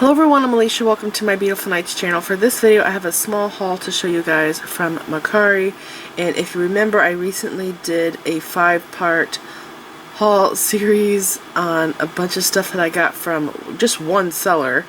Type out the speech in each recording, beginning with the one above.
Hello everyone, I'm Alicia. Welcome to my Beautiful Nights channel. For this video I have a small haul to show you guys from Mercari, and if you remember I recently did a 5-part haul series on a bunch of stuff that I got from just one seller.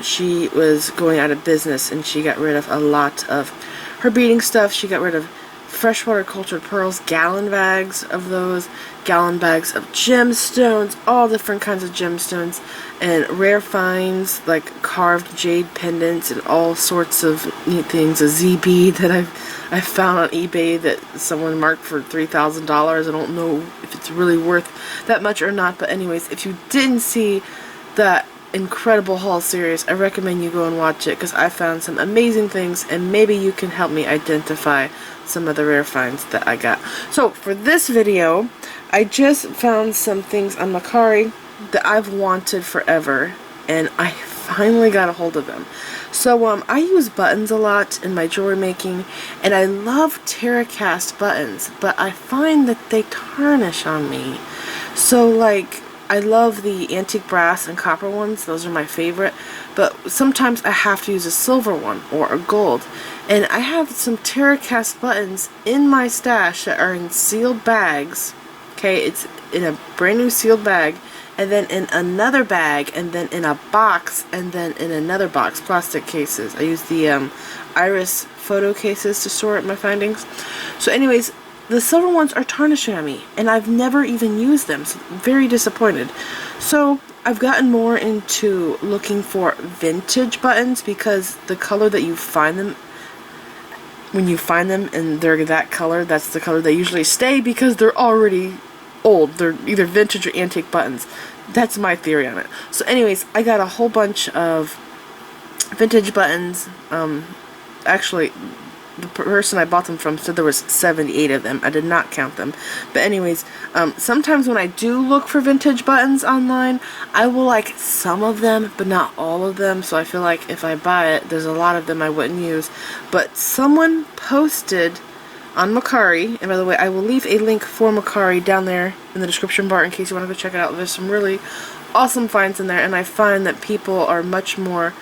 She was going out of business and she got rid of a lot of her beading stuff. She got rid of freshwater cultured pearls, gallon bags of those, gallon bags of gemstones, all different kinds of gemstones, and rare finds like carved jade pendants and all sorts of neat things. A Z bead that I found on eBay that someone marked for $3,000. I don't know if it's really worth that much or not, but anyways, if you didn't see that incredible haul series, I recommend you go and watch it because I found some amazing things and maybe you can help me identify some of the rare finds that I got. So for this video, I just found some things on Mercari that I've wanted forever and I finally got a hold of them. So I use buttons a lot in my jewelry making and I love Terracast buttons, but I find that they tarnish on me. So like, I love the antique brass and copper ones, those are my favorite, but sometimes I have to use a silver one or a gold. And I have some Terracast buttons in my stash that are in sealed bags. Okay, it's in a brand new sealed bag, and then in another bag, and then in a box, and then in another box, plastic cases. I use the Iris photo cases to store my findings. So anyways, the silver ones are tarnishing on me, and I've never even used them, so I'm very disappointed. So I've gotten more into looking for vintage buttons because the color that you find them, when you find them and they're that color, that's the color they usually stay because they're already old. They're either vintage or antique buttons. That's my theory on it. So anyways, I got a whole bunch of vintage buttons. Actually, the person I bought them from said there was 78 of them. I did not count them. But anyways, sometimes when I do look for vintage buttons online, I will like some of them, but not all of them. So I feel like if I buy it, there's a lot of them I wouldn't use. But someone posted on Mercari, and by the way, I will leave a link for Mercari down there in the description bar in case you want to go check it out. There's some really awesome finds in there, and I find that people are much more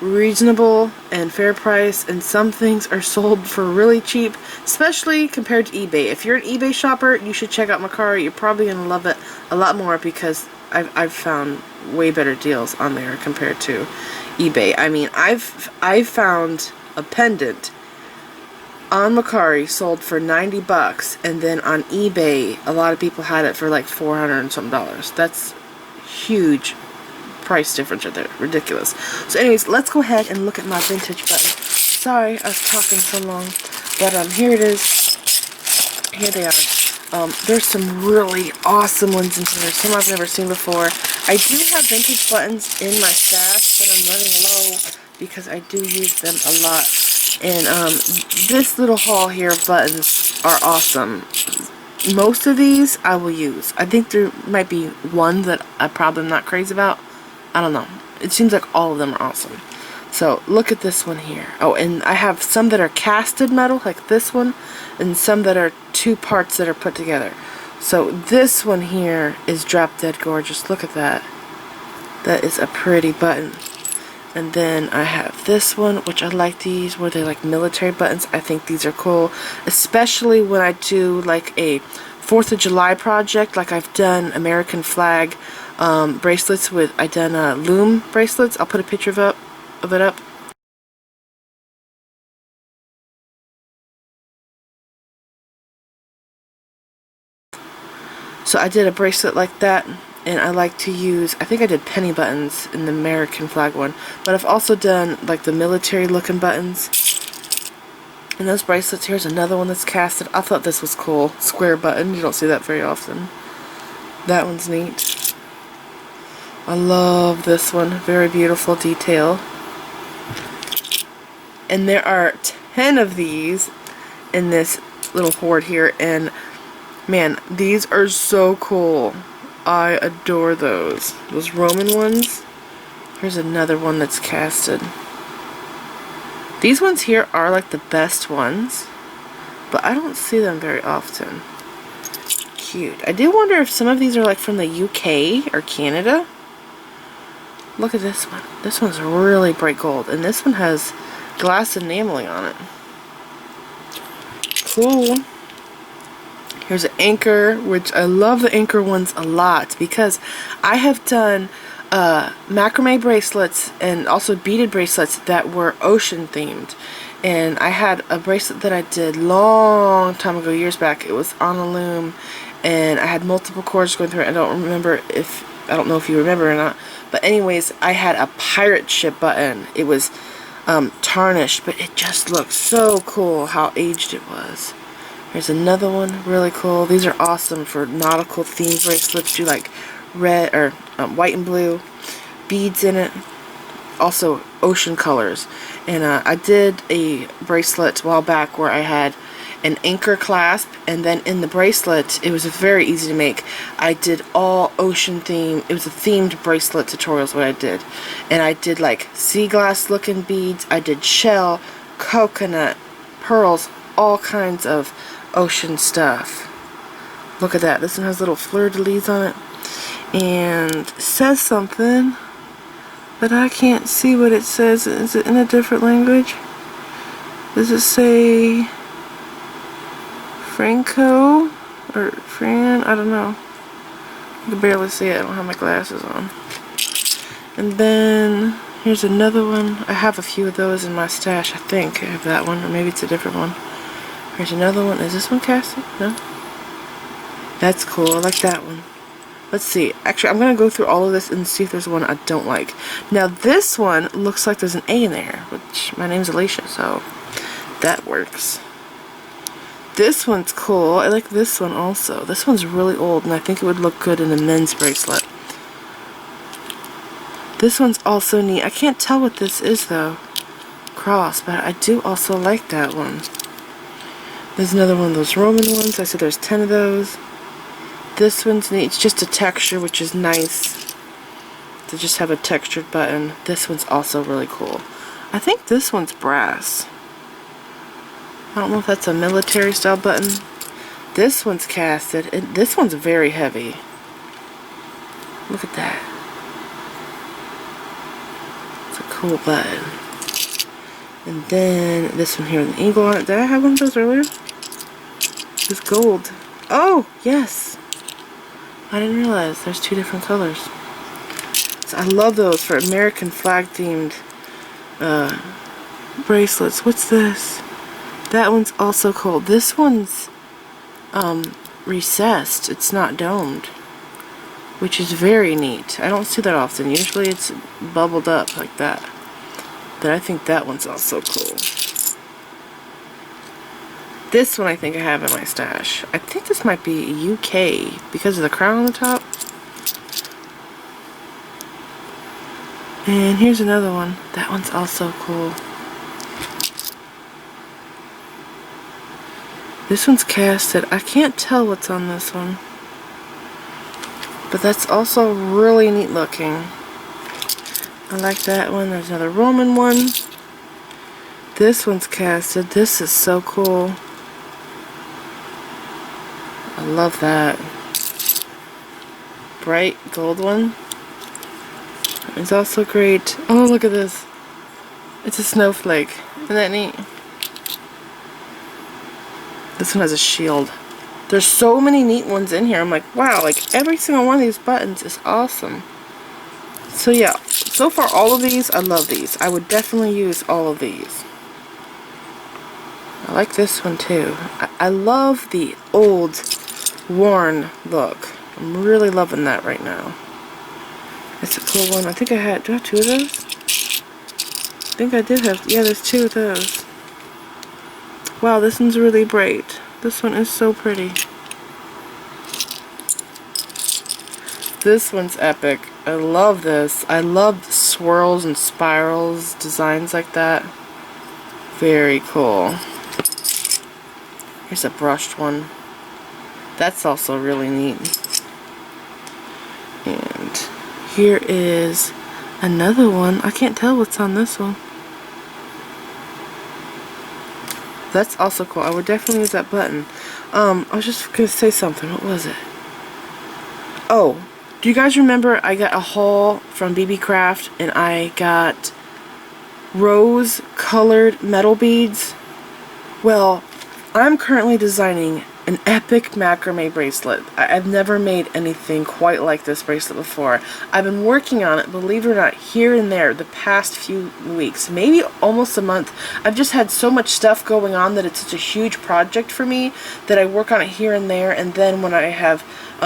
reasonable and fair price, and some things are sold for really cheap, especially compared to eBay. If you're an eBay shopper, you should check out Mercari. You're probably going to love it a lot more because I've found way better deals on there compared to eBay. I mean, I've found a pendant on Mercari sold for $90, and then on eBay a lot of people had it for like $400 and some dollars. That's huge price difference right there. Ridiculous. So anyways, let's go ahead and look at my vintage button. Sorry I was talking so long, but here it is. Here they are. There's some really awesome ones in here, some I've never seen before. I do have vintage buttons in my stash, but I'm running low because I do use them a lot. And this little haul here, buttons are awesome. Most of these I will use. I think there might be one that I probably am not crazy about. I don't know. It seems like all of them are awesome. So look at this one here. Oh, and I have some that are casted metal, like this one, and some that are 2 parts that are put together. So this one here is drop dead gorgeous. Look at that. That is a pretty button. And then I have this one, which I like these, where they're like military buttons. I think these are cool, especially when I do like a 4th of July project, like I've done American flag bracelets with, I done loom bracelets. I'll put a picture of it up. So I did a bracelet like that, and I like to use, I think I did penny buttons in the American flag one, but I've also done like the military looking buttons. And those bracelets, here's another one that's casted. I thought this was cool. Square button, you don't see that very often. That one's neat. I love this one. Very beautiful detail. And there are 10 of these in this little hoard here, and man, these are so cool. I adore those. Those Roman ones. Here's another one that's casted. These ones here are like the best ones, but I don't see them very often. Cute. I do wonder if some of these are like from the UK or Canada. Look at this one. This one's really bright gold, and this one has glass enameling on it. Cool. Here's an anchor, which I love the anchor ones a lot because I have done macrame bracelets and also beaded bracelets that were ocean themed. And I had a bracelet that I did long time ago, years back. It was on a loom, and I had multiple cords going through it. I don't know if you remember or not. But anyways, I had a pirate ship button. It was tarnished, but it just looked so cool how aged it was. Here's another one, really cool. These are awesome for nautical themed bracelets. Do like red or white and blue beads in it. Also ocean colors. And I did a bracelet a while back where I had an anchor clasp, and then in the bracelet, it was very easy to make. I did all ocean theme. It was a themed bracelet tutorials what I did. And I did like sea glass looking beads. I did shell, coconut, pearls, all kinds of ocean stuff. Look at that. This one has little fleur-de-lis on it. And it says something, but I can't see what it says. Is it in a different language? Does it say Franco or Fran? I don't know. I can barely see it. I don't have my glasses on. And then here's another one. I have a few of those in my stash. I think I have that one, or maybe it's a different one. Here's another one. Is this one casted? No? That's cool. I like that one. Let's see. Actually, I'm going to go through all of this and see if there's one I don't like. Now, this one looks like there's an A in there, which my name's Alicia, so that works. This one's cool. I like this one also. This one's really old, and I think it would look good in a men's bracelet. This one's also neat. I can't tell what this is, though. Cross, but I do also like that one. There's another one of those Roman ones. I said there's 10 of those. This one's neat. It's just a texture, which is nice to just have a textured button. This one's also really cool. I think this one's brass. I don't know if that's a military style button. This one's casted. And this one's very heavy. Look at that. It's a cool button. And then this one here with an eagle on it. Did I have one of those earlier? It's gold. Oh, yes. I didn't realize there's two different colors. So I love those for American flag themed bracelets. What's this? That one's also cool. This one's recessed. It's not domed, which is very neat. I don't see that often. Usually it's bubbled up like that. But I think that one's also cool. This one I think I have in my stash. I think this might be UK because of the crown on the top. And here's another one. That one's also cool. This one's casted. I can't tell what's on this one. But that's also really neat looking. I like that one. There's another Roman one. This one's casted. This is so cool. I love that. Bright gold one. It's also great. Oh, look at this. It's a snowflake. Isn't that neat? This one has a shield. There's so many neat ones in here. I'm like, wow, like every single one of these buttons is awesome. So yeah, so far all of these, I love these. I would definitely use all of these. I like this one too. I love the old, worn look. I'm really loving that right now. It's a cool one. I think I had, do I have two of those? I think I did have, yeah, there's two of those. Wow, this one's really bright. This one is so pretty. This one's epic. I love this. I love swirls and spirals, designs like that. Very cool. Here's a brushed one. That's also really neat. And here is another one. I can't tell what's on this one. That's also cool. I would definitely use that button. I was just going to say something. What was it? Oh, Do you guys remember I got a haul from BB Craft and I got rose colored metal beads? Well, I'm currently designing an epic macrame bracelet. I've never made anything quite like this bracelet before. I've been working on it, believe it or not, here and there the past few weeks, maybe almost a month. I've just had so much stuff going on that it's such a huge project for me that I work on it here and there, and then when I have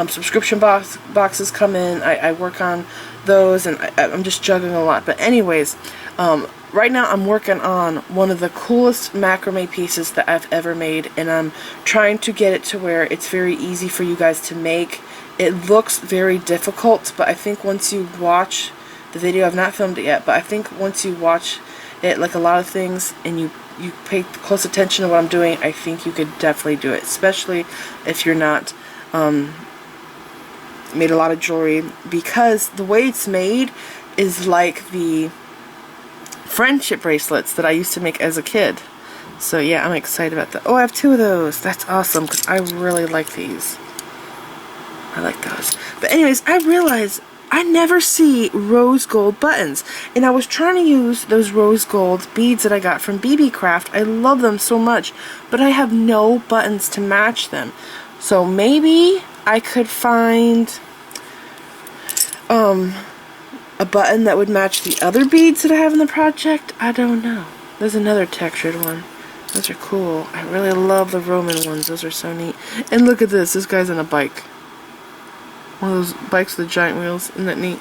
subscription boxes come in, I work on those, and I'm just juggling a lot. But anyways, right now I'm working on one of the coolest macrame pieces that I've ever made, and I'm trying to get it to where it's very easy for you guys to make. It looks very difficult, but I think once you watch the video, I've not filmed it yet, but I think once you watch it, like a lot of things, and you pay close attention to what I'm doing, I think you could definitely do it, especially if you're not made a lot of jewelry, because the way it's made is like the friendship bracelets that I used to make as a kid. So yeah, I'm excited about that. Oh, I have 2 of those. That's awesome, because I really like these. I like those. But anyways, I realized I never see rose gold buttons, and I was trying to use those rose gold beads that I got from BB Craft. I love them so much, but I have no buttons to match them. So maybe I could find a button that would match the other beads that I have in the project. I don't know. There's another textured one. Those are cool. I really love the Roman ones. Those are so neat. And look at this. This guy's on a bike. One of those bikes with the giant wheels. Isn't that neat?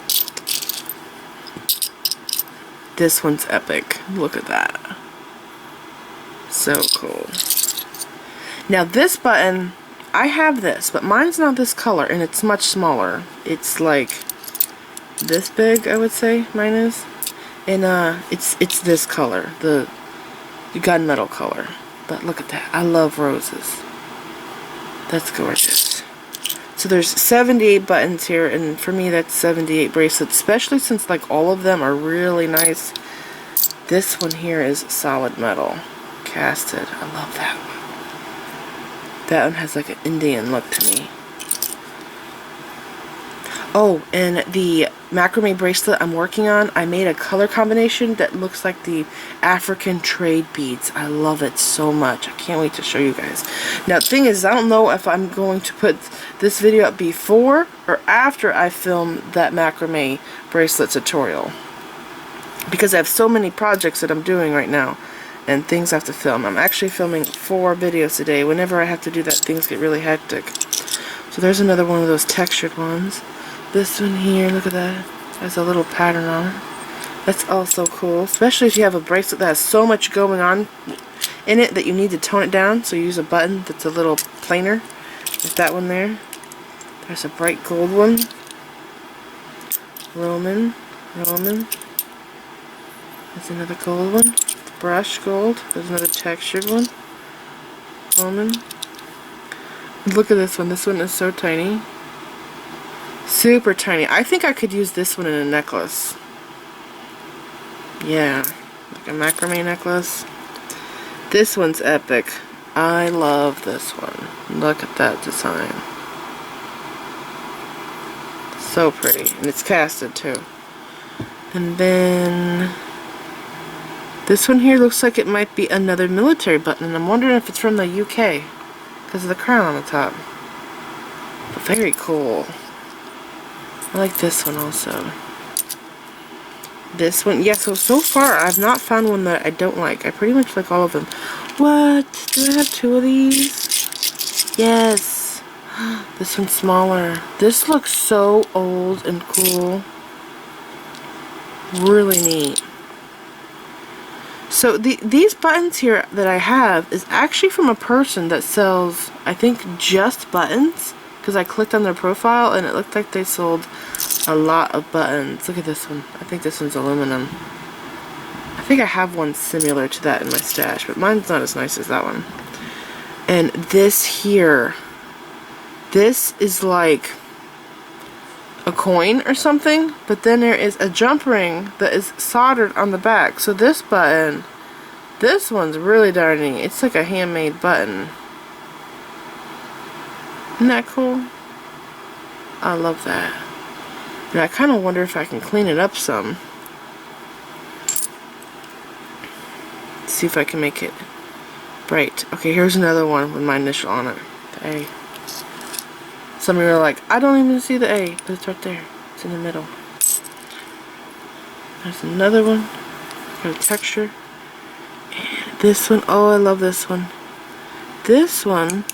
This one's epic. Look at that. So cool. Now this button, I have this, but mine's not this color, and it's much smaller. It's like this big, I would say mine is, and it's this color, the gunmetal color. But look at that. I love roses. That's gorgeous. So there's 78 buttons here, and for me that's 78 bracelets, especially since like all of them are really nice. This one here is solid metal, casted. I love that one. That one has like an Indian look to me. Oh, and the macrame bracelet I'm working on, I made a color combination that looks like the African trade beads. I love it so much. I can't wait to show you guys. Now, the thing is, I don't know if I'm going to put this video up before or after I film that macrame bracelet tutorial, because I have so many projects that I'm doing right now and things I have to film. I'm actually filming 4 videos a day. Whenever I have to do that, things get really hectic. So there's another one of those textured ones. This one here, look at that. Has a little pattern on it. That's also cool, especially if you have a bracelet that has so much going on in it that you need to tone it down. So you use a button that's a little plainer, like that one there. There's a bright gold one. Roman. There's another gold one. Brush gold. There's another textured one. Roman. Look at this one. This one is so tiny. Super tiny. I think I could use this one in a necklace. Yeah, like a macrame necklace. This one's epic. I love this one. Look at that design. So pretty. And it's casted too. And then this one here looks like it might be another military button, and I'm wondering if it's from the UK because of the crown on the top. But very cool. I like this one also. This one, yeah, so far I've not found one that I don't like. I pretty much like all of them. What? Do I have 2 of these? Yes. This one's smaller. This looks so old and cool. Really neat. So these buttons here that I have is actually from a person that sells, I think, just buttons. Because I clicked on their profile and it looked like they sold a lot of buttons. Look at this one. I think this one's aluminum. I think I have one similar to that in my stash, but mine's not as nice as that one. And this here, this is like a coin or something, but then there is a jump ring that is soldered on the back. So this button, this one's really darn neat. It's like a handmade button. Isn't that cool? I love that. And I kind of wonder if I can clean it up some. See if I can make it bright. Okay, here's another one with my initial on it. The A. Some of you are like, I don't even see the A, but it's right there. It's in the middle. There's another one. Got a texture. And this one, oh, I love this one. This one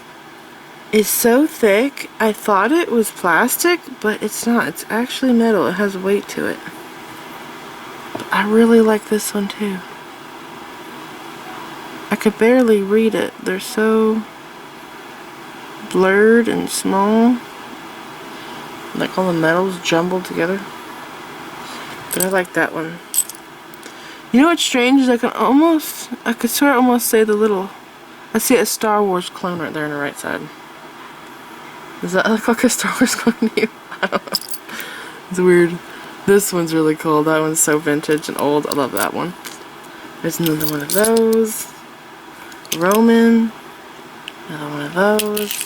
is so thick. I thought it was plastic, but it's not. It's actually metal. It has weight to it. But I really like this one too. I could barely read it. They're so blurred and small. Like all the metals jumbled together. But I like that one. You know what's strange is I could swear I almost say the little, I see a Star Wars clone right there on the right side. Does that look like a Star Wars clone to you? I don't know. It's weird. This one's really cool. That one's so vintage and old. I love that one. There's another one of those. Roman. Another one of those.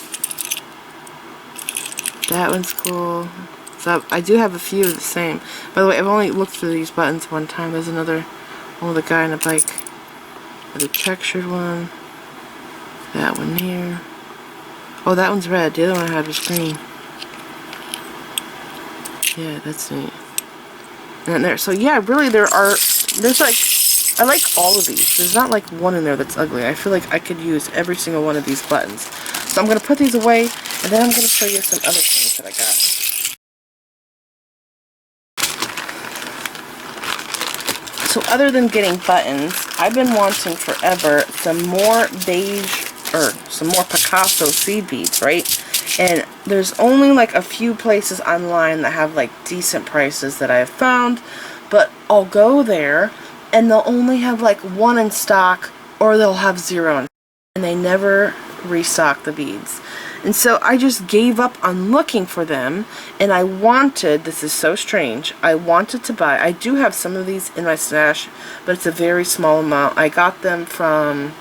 That one's cool. So I do have a few of the same. By the way, I've only looked through these buttons one time. There's another one with a guy on a bike. Another textured one. That one here. Oh, that one's red. The other one I had was green. Yeah, that's neat. And then there. So yeah, really there's like, I like all of these. There's not like one in there that's ugly. I feel like I could use every single one of these buttons. So I'm going to put these away, and then I'm going to show you some other things that I got. So other than getting buttons, I've been wanting forever some more beige, or some more Picasso seed beads, right? And there's only like a few places online that have like decent prices that I have found, but I'll go there and they'll only have like one in stock, or they'll have 0 in stock, and they never restock the beads. And so I just gave up on looking for them, and I wanted, this is so strange, I wanted to buy, I do have some of these in my stash, but it's a very small amount. I got them from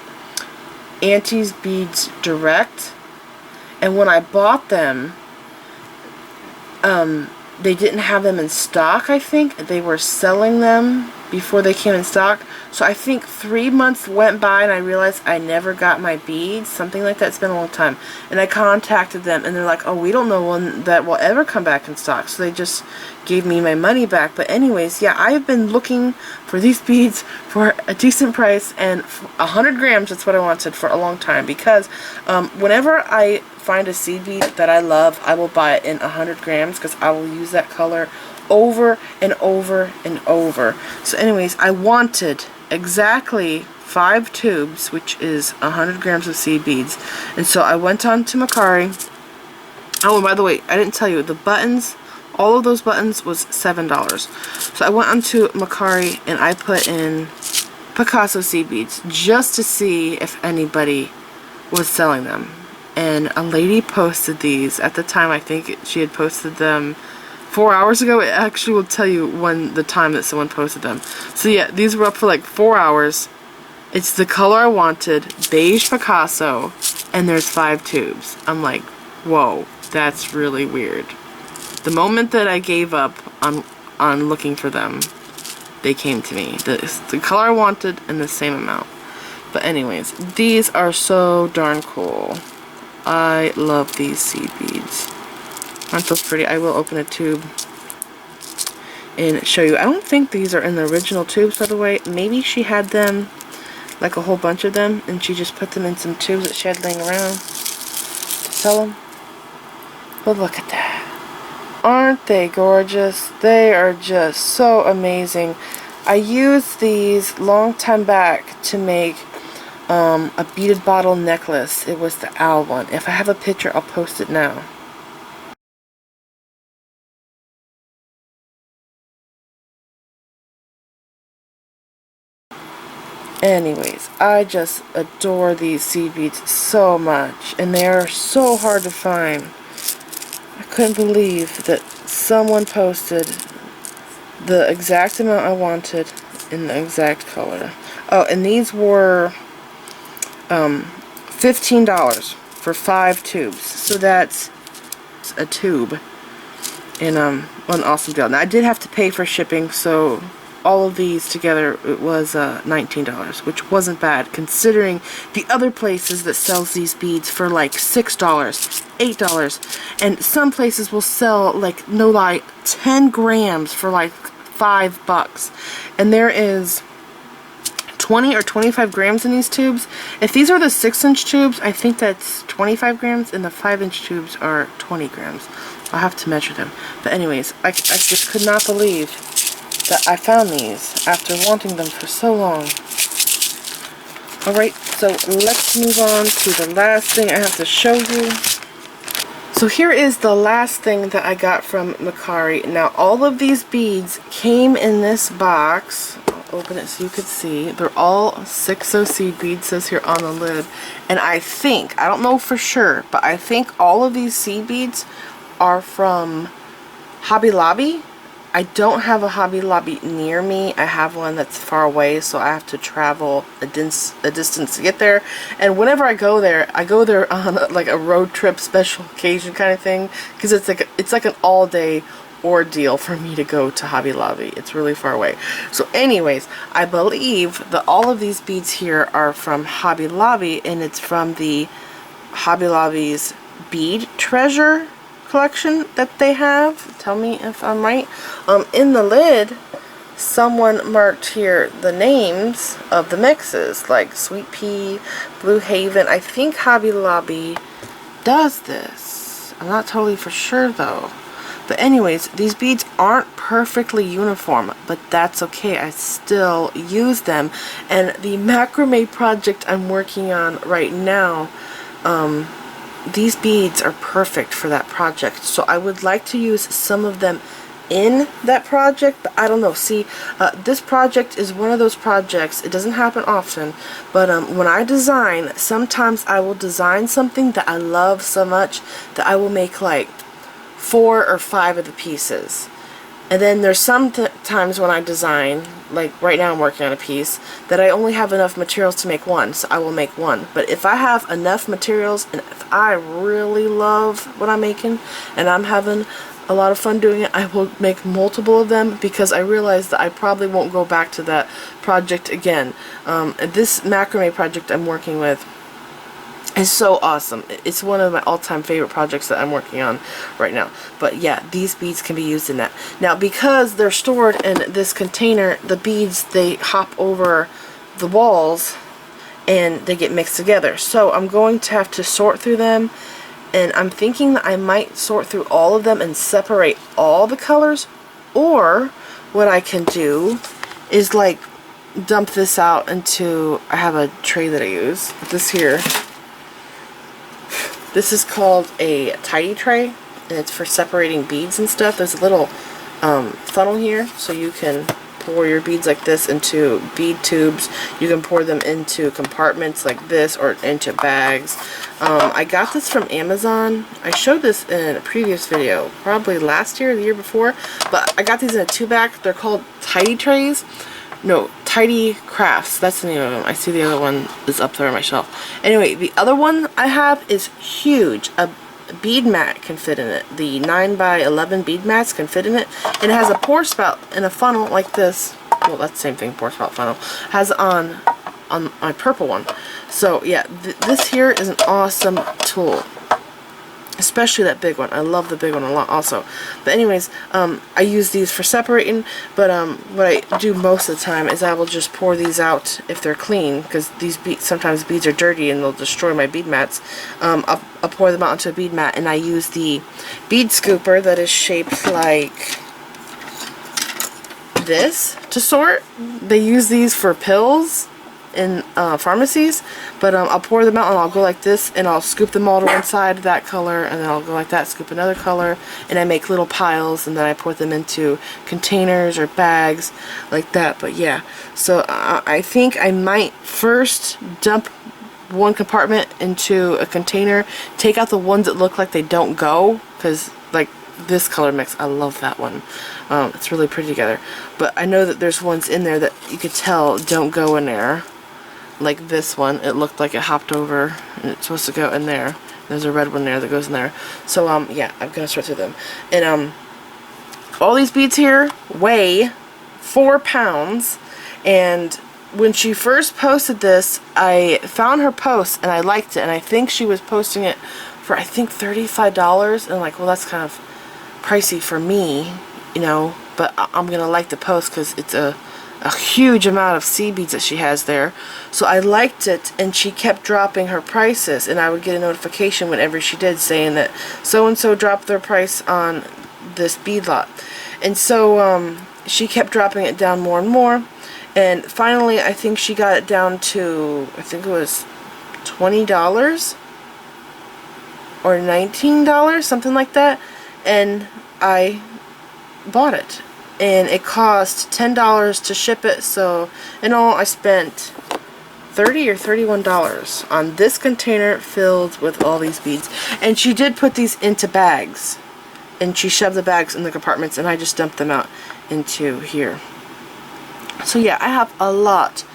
Auntie's Beads Direct, and when I bought them, they didn't have them in stock, I think. They were selling them before they came in stock. So I think 3 months went by and I realized I never got my beads. Something like that. It's been a long time. And I contacted them and they're like, oh, we don't know when that will ever come back in stock. So they just gave me my money back. But anyways, yeah, I've been looking for these beads for a decent price, and 100 grams, that's what I wanted for a long time, because whenever I find a seed bead that I love, I will buy it in 100 grams because I will use that color over and over and over. So anyways, I wanted exactly 5 tubes, which is 100 grams of seed beads. And so I went on to Mercari. Oh, and by the way, I didn't tell you, the buttons, all of those buttons was $7. So I went onto Mercari and I put in Picasso seed beads just to see if anybody was selling them. And a lady posted these. At the time, I think she had posted them 4 hours ago. It actually will tell you when the time that someone posted them. So yeah, these were up for like 4 hours. It's the color I wanted, beige Picasso, and there's 5 tubes. I'm like, whoa, that's really weird. The moment that I gave up on looking for them, they came to me. The color I wanted and the same amount. But anyways, these are so darn cool. I love these seed beads. Aren't those pretty? I will open a tube and show you. I don't think these are in the original tubes, by the way. Maybe she had them, like a whole bunch of them, and she just put them in some tubes that she had laying around to sell them. But look at that. Aren't they gorgeous? They are just so amazing. I used these long time back to make a beaded bottle necklace. It was the owl one. If I have a picture, I'll post it now. Anyways, I just adore these seed beads so much, and they are so hard to find. I couldn't believe that someone posted the exact amount I wanted in the exact color. Oh, and these were $15 for 5 tubes. So that's a tube. And what an awesome deal. Now I did have to pay for shipping, so all of these together it was $19, which wasn't bad considering the other places that sells these beads for like $6, $8, and some places will sell, like, no lie, 10 grams for like $5. And there is 20 or 25 grams in these tubes. If these are the 6-inch tubes, I think that's 25 grams, and the 5-inch tubes are 20 grams. I'll have to measure them. But anyways, I just could not believe that I found these after wanting them for so long. Alright, so let's move on to the last thing I have to show you. So here is the last thing that I got from Mercari. Now all of these beads came in this box. I'll open it so you could see. They're all 6O seed beads, says here on the lid. And I think, I don't know for sure, but I think all of these seed beads are from Hobby Lobby. I don't have a Hobby Lobby near me. I have one that's far away, so I have to travel a distance to get there. And whenever I go there on like a road trip special occasion kind of thing, because it's like an all-day ordeal for me to go to Hobby Lobby. It's really far away. So anyways, I believe that all of these beads here are from Hobby Lobby, and it's from the Hobby Lobby's Bead Treasure collection that they have. Tell me if I'm right. In the lid, someone marked here the names of the mixes, like Sweet Pea, Blue Haven. I think Hobby Lobby does this. I'm not totally for sure though. But anyways, these beads aren't perfectly uniform, but that's okay. I still use them. And the macrame project I'm working on right now, these beads are perfect for that project. So I would like to use some of them in that project, but I don't know. See, this project is one of those projects, it doesn't happen often, but when I design, sometimes I will design something that I love so much that I will make like 4 or 5 of the pieces. And then there's some times when I design, like right now I'm working on a piece, that I only have enough materials to make one, so I will make one. But if I have enough materials, and if I really love what I'm making, and I'm having a lot of fun doing it, I will make multiple of them, because I realize that I probably won't go back to that project again. This macrame project I'm working with is so awesome. It's one of my all-time favorite projects that I'm working on right now. But yeah, these beads can be used in that. Now, because they're stored in this container, the beads, they hop over the walls and they get mixed together. So I'm going to have to sort through them, and I'm thinking that I might sort through all of them and separate all the colors, or what I can do is like dump this out into, I have a tray that I use, this here. This is called a tidy tray, and it's for separating beads and stuff. There's a little funnel here, so you can pour your beads like this into bead tubes. You can pour them into compartments like this, or into bags. I got this from Amazon. I showed this in a previous video, probably last year or the year before, but I got these in a 2-pack. They're called tidy trays. No, Tidy Crafts. That's the name of them. I see the other one is up there on my shelf. Anyway, the other one I have is huge. A bead mat can fit in it. The 9x11 bead mats can fit in it. And it has a pour spout and a funnel like this. Well, that's the same thing, pour spout funnel. Has on my purple one. So yeah, this here is an awesome tool. Especially that big one. I love the big one a lot also. But anyways, I use these for separating, but what I do most of the time is I will just pour these out if they're clean, because these sometimes beads are dirty and they'll destroy my bead mats. I'll pour them out onto a bead mat, and I use the bead scooper that is shaped like this to sort. They use these for pills in pharmacies, but I'll pour them out and I'll go like this, and I'll scoop them all to one side, that color, and then I'll go like that, scoop another color, and I make little piles, and then I pour them into containers or bags like that. But yeah, so I think I might first dump one compartment into a container, take out the ones that look like they don't go, because like this color mix, I love that one. It's really pretty together. But I know that there's ones in there that you could tell don't go in there. Like this one, it looked like it hopped over and it's supposed to go in there. There's a red one there that goes in there. So yeah, I'm gonna sort through them. And all these beads here weigh 4 pounds, and when she first posted this, I found her post and I liked it, and I think she was posting it for, I think, $35, and like, well, that's kind of pricey for me, you know, but I'm gonna like the post because it's a huge amount of seed beads that she has there. So I liked it, and she kept dropping her prices, and I would get a notification whenever she did saying that so and so dropped their price on this bead lot. And so she kept dropping it down more and more, and finally I think she got it down to, I think it was $20 or $19, something like that, and I bought it. And it cost $10 to ship it, so in all I spent $30 or $31 on this container filled with all these beads. And she did put these into bags, and she shoved the bags in the compartments, and I just dumped them out into here. So yeah, I have a lot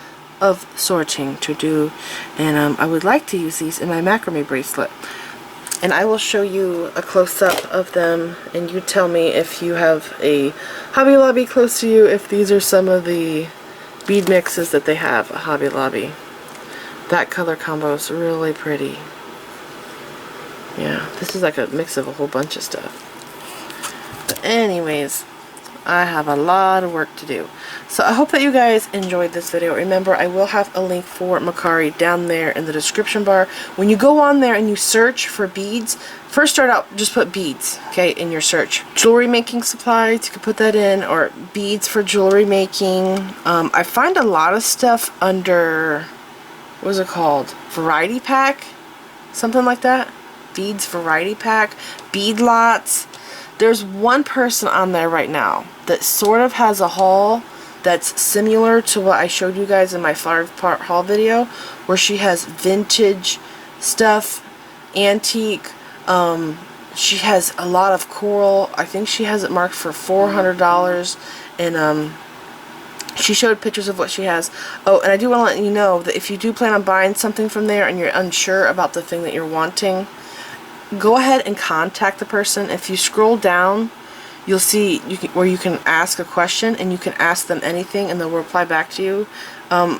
of sorting to do, and I would like to use these in my macrame bracelet. And I will show you a close-up of them, and you tell me if you have a Hobby Lobby close to you, if these are some of the bead mixes that they have at Hobby Lobby. That color combo is really pretty. Yeah, this is like a mix of a whole bunch of stuff. But anyways, I have a lot of work to do. So I hope that you guys enjoyed this video. Remember, I will have a link for Mercari down there in the description bar. When you go on there and you search for beads, first start out, just put beads, okay, in your search. Jewelry making supplies, you can put that in, or beads for jewelry making. I find a lot of stuff under, what is it called? Variety pack? Something like that? Beads variety pack? Bead lots? There's one person on there right now that sort of has a haul that's similar to what I showed you guys in my 5-part haul video, where she has vintage stuff, antique, she has a lot of coral. I think she has it marked for $400, and she showed pictures of what she has. Oh, and I do want to let you know that if you do plan on buying something from there and you're unsure about the thing that you're wanting, go ahead and contact the person. If you scroll down, you'll see where you can ask a question, and you can ask them anything and they'll reply back to you.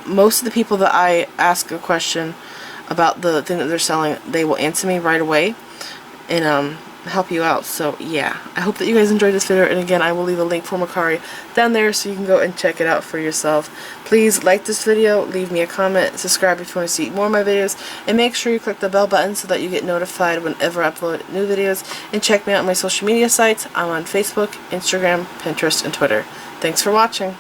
Most of the people that I ask a question about the thing that they're selling, they will answer me right away and help you out. So yeah, I hope that you guys enjoyed this video, and again, I will leave a link for Mercari down there so you can go and check it out for yourself. Please like this video, leave me a comment, subscribe if you want to see more of my videos, and make sure you click the bell button so that you get notified whenever I upload new videos. And check me out on my social media sites. I'm on Facebook, Instagram, Pinterest, and Twitter. Thanks for watching.